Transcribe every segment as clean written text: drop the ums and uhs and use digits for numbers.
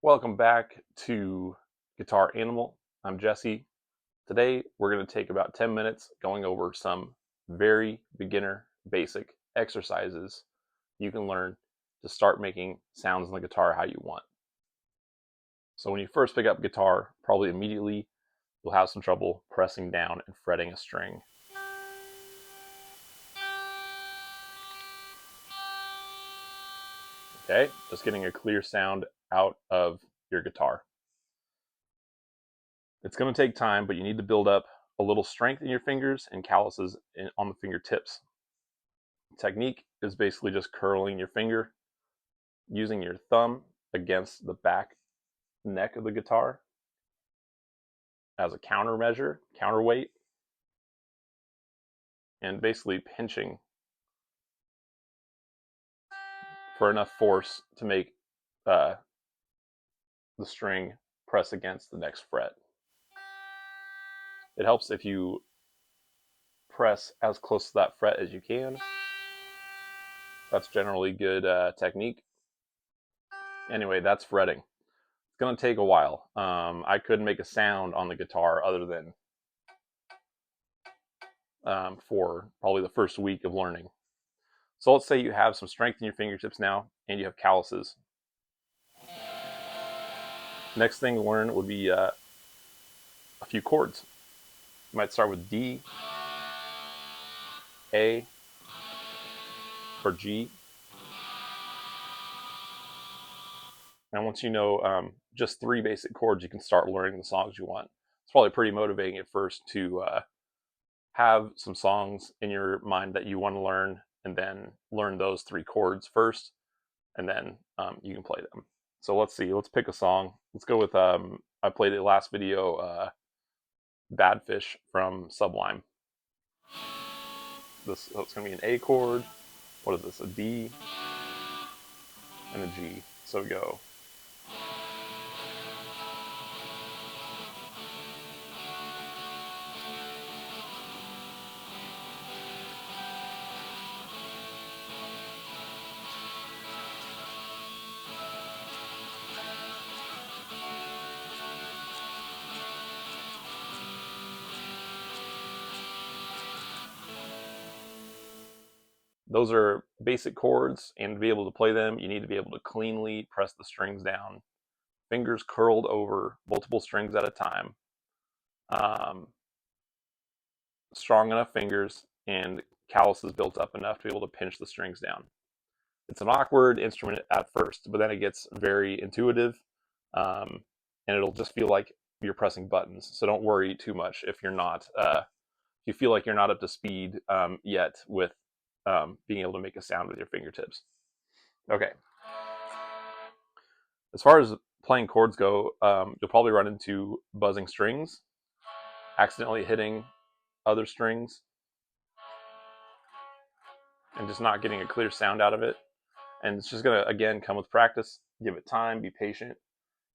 Welcome back to Guitar Animal. I'm Jesse. Today we're going to take about 10 minutes going over some very beginner basic exercises you can learn to start making sounds on the guitar how you want. So when you first pick up guitar, probably immediately you'll have some trouble pressing down and fretting a string. Okay, just getting a clear sound out of your guitar. It's going to take time, but you need to build up a little strength in your fingers and calluses on the fingertips. Technique is basically just curling your finger, using your thumb against the back neck of the guitar as a counterweight, and basically pinching for enough force to make the string press against the next fret. It helps if you press as close to that fret as you can. That's generally good technique. Anyway, that's fretting. It's going to take a while. I couldn't make a sound on the guitar other than for probably the first week of learning. So let's say you have some strength in your fingertips now and you have calluses. Next thing to learn would be a few chords. You might start with D, A, or G. And once you know just 3 basic chords, you can start learning the songs you want. It's probably pretty motivating at first to have some songs in your mind that you want to learn, and then learn those 3 chords first, and then you can play them. So let's see, let's pick a song. Let's go with, I played it last video, Bad Fish from Sublime. It's going to be an A chord. What is this? A D and a G. So go. Those are basic chords, and to be able to play them, you need to be able to cleanly press the strings down. Fingers curled over multiple strings at a time. Strong enough fingers and calluses built up enough to be able to pinch the strings down. It's an awkward instrument at first, but then it gets very intuitive, and it'll just feel like you're pressing buttons. So don't worry too much if you're not, if you feel like you're not up to speed yet with being able to make a sound with your fingertips. Okay. As far as playing chords go, you'll probably run into buzzing strings, accidentally hitting other strings, and just not getting a clear sound out of it. And it's just going to, again, come with practice. Give it time, be patient,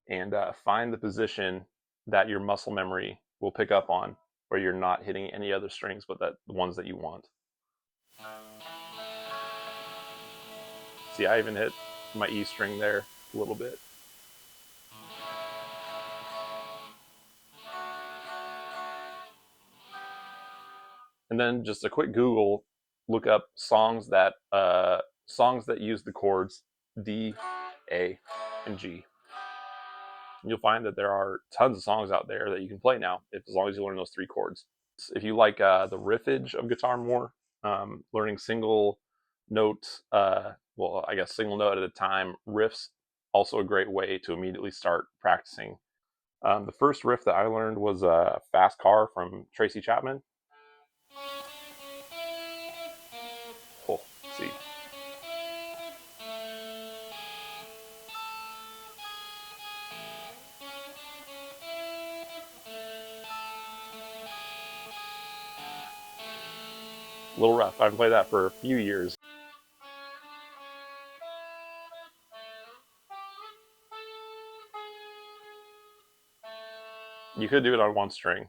and find the position that your muscle memory will pick up on, where you're not hitting any other strings but the ones that you want. See, I even hit my E string there a little bit. And then just a quick Google, look up songs that use the chords D, A, and G. You'll find that there are tons of songs out there that you can play now, as long as you learn those 3 chords. If you like the riffage of guitar more, learning single note, I guess single note at a time riffs, also a great way to immediately start practicing. The first riff that I learned was Fast Car from Tracy Chapman. Oh, see. A little rough. I've played that for a few years. You could do it on 1 string,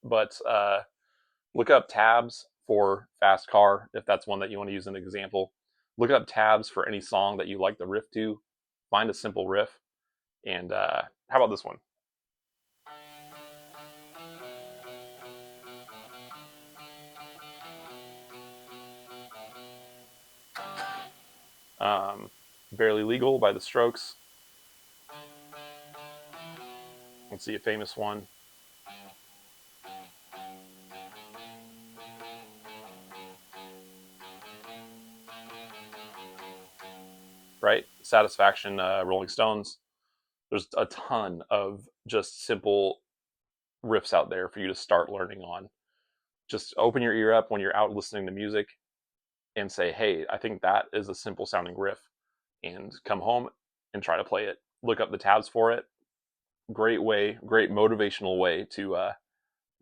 but look up tabs for Fast Car if that's one that you want to use as an example. Look up tabs for any song that you like the riff to. Find a simple riff And how about this one? Barely Legal by The Strokes. Let's see a famous one. Right? Satisfaction, Rolling Stones. There's a ton of just simple riffs out there for you to start learning on. Just open your ear up when you're out listening to music and say, hey, I think that is a simple sounding riff. And come home and try to play it. Look up the tabs for it. Great way, great motivational way to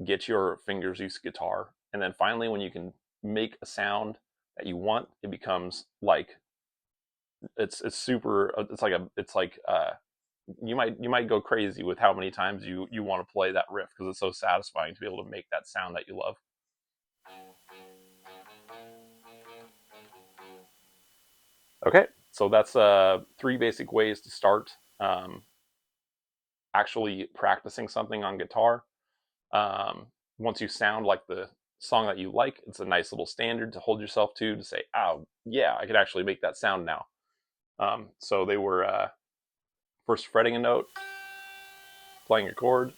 get your fingers used to guitar. And then finally, when you can make a sound that you want, it becomes like it's super. It's like you might go crazy with how many times you want to play that riff because it's so satisfying to be able to make that sound that you love. Okay, so that's 3 basic ways to start actually practicing something on guitar. Once you sound like the song that you like, it's a nice little standard to hold yourself to say, oh, yeah, I could actually make that sound now. So they were first fretting a note, playing a chord,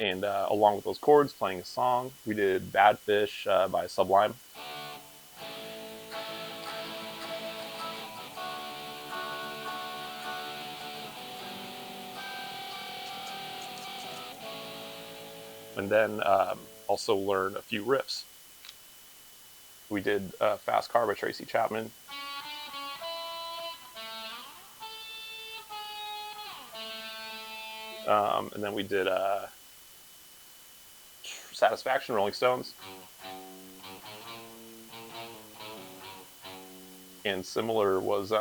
and along with those chords, playing a song. We did Bad Fish by Sublime. And then also learn a few riffs. We did Fast Car by Tracy Chapman. And then we did Satisfaction, Rolling Stones. And similar was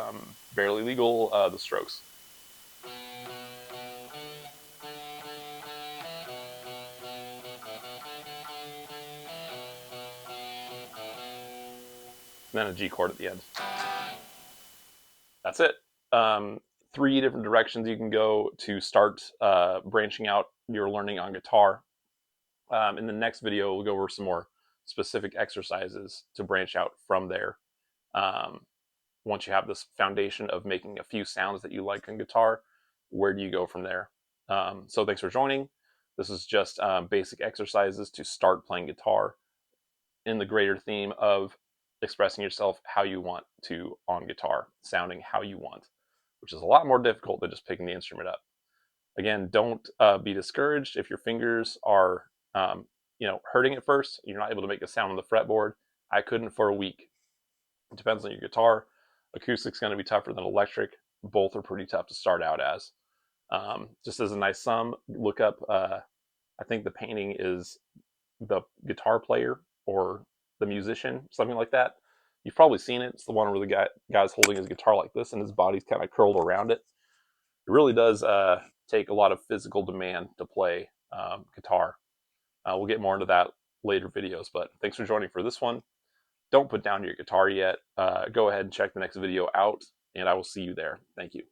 Barely Legal, The Strokes. And then a G chord at the end. That's it. Um, 3 different directions you can go to start branching out your learning on guitar. In the next video, we'll go over some more specific exercises to branch out from there. Um, Once you have this foundation of making a few sounds that you like on guitar, where do you go from there? So thanks for joining. This is just basic exercises to start playing guitar in the greater theme of expressing yourself how you want to on guitar, sounding how you want, which is a lot more difficult than just picking the instrument up. Again, don't be discouraged if your fingers are hurting at first. You're not able to make a sound on the fretboard. I couldn't for a week. It depends on your guitar. Acoustic's going to be tougher than electric. Both are pretty tough to start out as. Just as a nice sum, look up. I think the painting is the guitar player or the musician, something like that. You've probably seen it. It's the one where the guy's holding his guitar like this and his body's kind of curled around it. It really does take a lot of physical demand to play guitar. We'll get more into that later videos, but thanks for joining for this one. Don't put down your guitar yet. Go ahead and check the next video out, and I will see you there. Thank you.